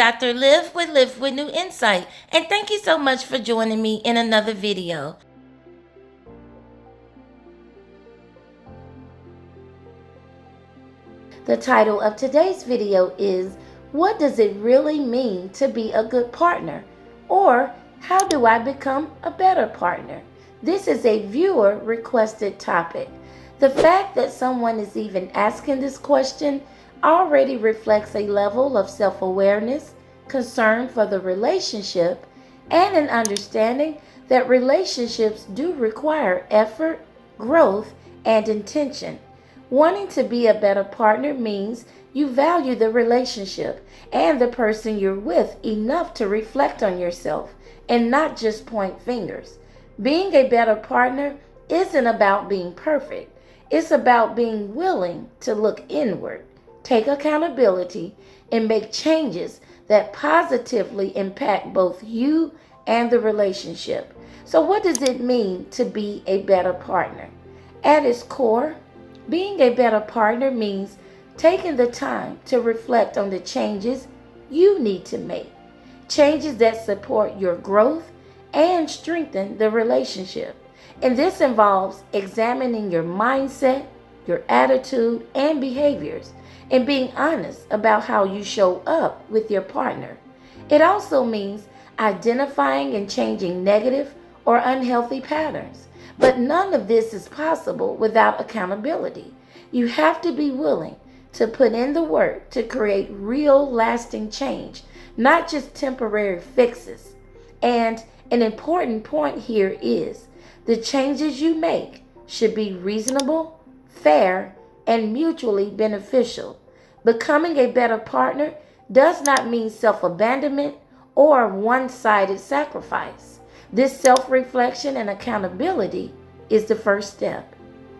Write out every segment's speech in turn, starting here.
Dr. Live with New Insight, and thank you so much for joining me in another video. The title of today's video is, what does it really mean to be a good partner? Or, how do I become a better partner? This is a viewer requested topic. The fact that someone is even asking this question already reflects a level of self-awareness, concern for the relationship, and an understanding that relationships do require effort, growth, and intention. Wanting to be a better partner means you value the relationship and the person you're with enough to reflect on yourself and not just point fingers. Being a better partner isn't about being perfect. It's about being willing to look inward, take accountability, and make changes that positively impact both you and the relationship. So what does it mean to be a better partner? At its core, being a better partner means taking the time to reflect on the changes you need to make, changes that support your growth and strengthen the relationship. And this involves examining your mindset, your attitude, and behaviors, and being honest about how you show up with your partner. It also means identifying and changing negative or unhealthy patterns. But none of this is possible without accountability. You have to be willing to put in the work to create real lasting change, not just temporary fixes. And an important point here is the changes you make should be reasonable, fair, and mutually beneficial. Becoming a better partner does not mean self-abandonment or one-sided sacrifice. This self-reflection and accountability is the first step.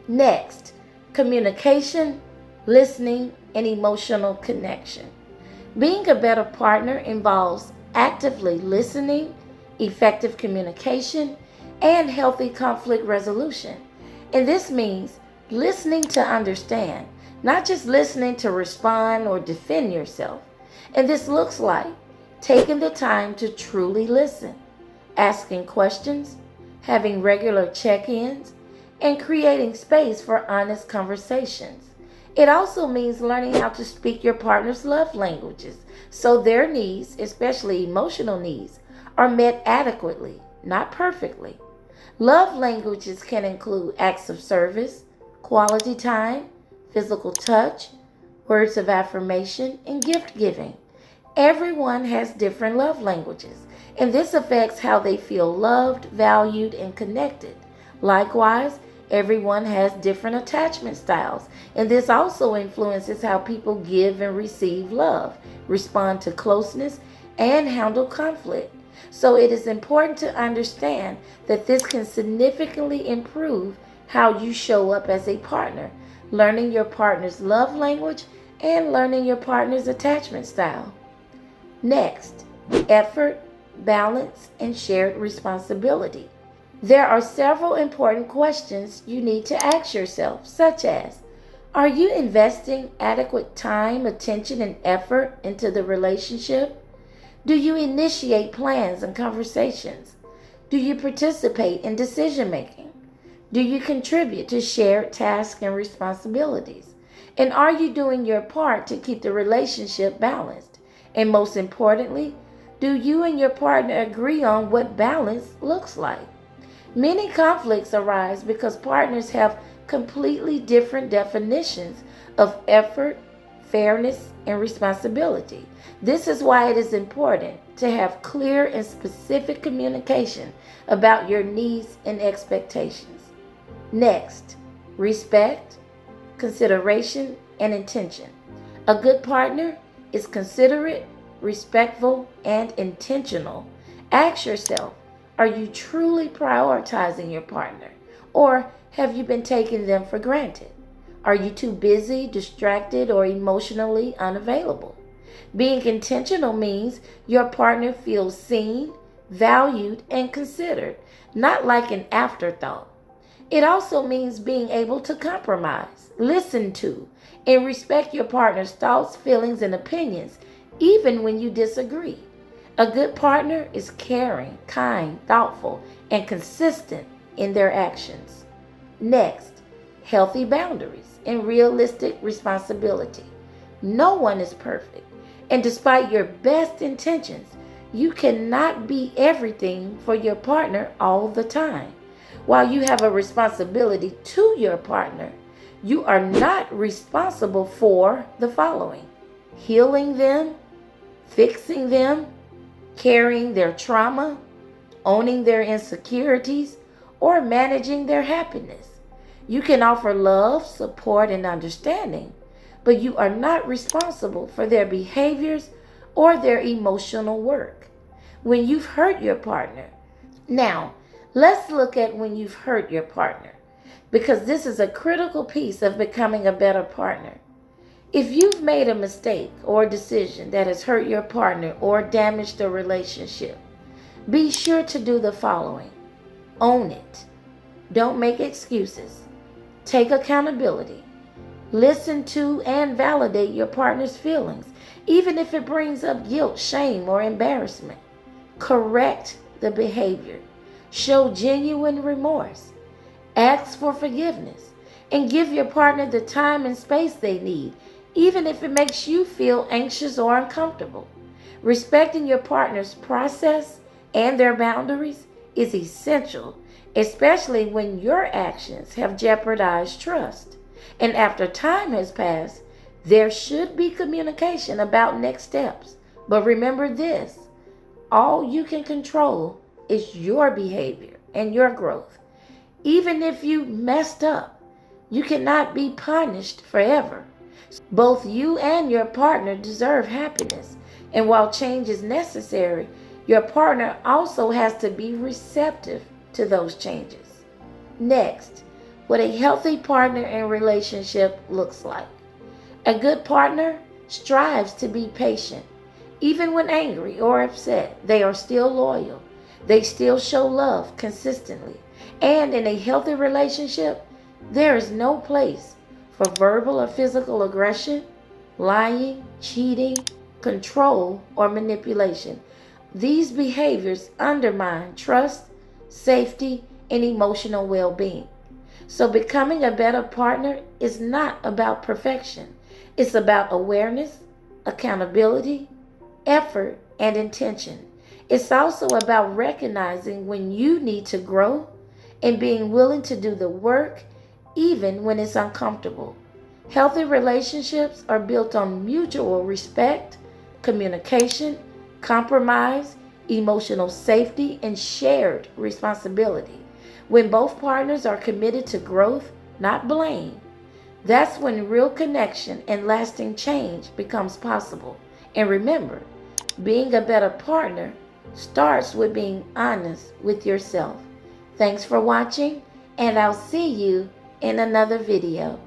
Next, communication, listening, and emotional connection. Being a better partner involves actively listening, effective communication, and healthy conflict resolution. And this means listening to understand, not just listening to respond or defend yourself. And this looks like taking the time to truly listen, asking questions, having regular check-ins, and creating space for honest conversations. It also means learning how to speak your partner's love languages so their needs, especially emotional needs, are met adequately, not perfectly. Love languages can include acts of service, quality time, physical touch, words of affirmation, and gift giving. Everyone has different love languages, and this affects how they feel loved, valued, and connected. Likewise, everyone has different attachment styles, and this also influences how people give and receive love, respond to closeness, and handle conflict. So it is important to understand that this can significantly improve how you show up as a partner, learning your partner's love language and learning your partner's attachment style. Next, effort, balance, and shared responsibility. There are several important questions you need to ask yourself, such as, are you investing adequate time, attention, and effort into the relationship? Do you initiate plans and conversations? Do you participate in decision making? Do you contribute to shared tasks and responsibilities? And are you doing your part to keep the relationship balanced? And most importantly, do you and your partner agree on what balance looks like? Many conflicts arise because partners have completely different definitions of effort, fairness, and responsibility. This is why it is important to have clear and specific communication about your needs and expectations. Next, respect, consideration, and intention. A good partner is considerate, respectful, and intentional. Ask yourself, are you truly prioritizing your partner? Or have you been taking them for granted? Are you too busy, distracted, or emotionally unavailable? Being intentional means your partner feels seen, valued, and considered, not like an afterthought. It also means being able to compromise, listen to, and respect your partner's thoughts, feelings, and opinions, even when you disagree. A good partner is caring, kind, thoughtful, and consistent in their actions. Next, healthy boundaries and realistic responsibility. No one is perfect, and despite your best intentions, you cannot be everything for your partner all the time. While you have a responsibility to your partner, you are not responsible for the following: healing them, fixing them, carrying their trauma, owning their insecurities, or managing their happiness. You can offer love, support, and understanding, but you are not responsible for their behaviors or their emotional work. When you've hurt your partner. Now, let's look at when you've hurt your partner, because this is a critical piece of becoming a better partner. If you've made a mistake or a decision that has hurt your partner or damaged a relationship, be sure to do the following: own it. Don't make excuses. Take accountability. Listen to and validate your partner's feelings, even if it brings up guilt, shame, or embarrassment. Correct the behavior. Show genuine remorse. Ask for forgiveness. And give your partner the time and space they need, even if it makes you feel anxious or uncomfortable. Respecting your partner's process and their boundaries is essential, especially when your actions have jeopardized trust. And after time has passed, there should be communication about next steps. But remember this: all you can control is your behavior and your growth. Even if you messed up, you cannot be punished forever. Both you and your partner deserve happiness. And while change is necessary, your partner also has to be receptive to those changes. Next, what a healthy partner and relationship looks like. A good partner strives to be patient. Even when angry or upset, they are still loyal. They still show love consistently. And in a healthy relationship, there is no place for verbal or physical aggression, lying, cheating, control, or manipulation. These behaviors undermine trust, safety, and emotional well-being. So becoming a better partner is not about perfection. It's about awareness, accountability, effort, and intention. It's also about recognizing when you need to grow and being willing to do the work even when it's uncomfortable. Healthy relationships are built on mutual respect, communication, compromise, emotional safety, and shared responsibility. When both partners are committed to growth, not blame, that's when real connection and lasting change becomes possible. And remember, being a better partner starts with being honest with yourself. Thanks for watching, and I'll see you in another video.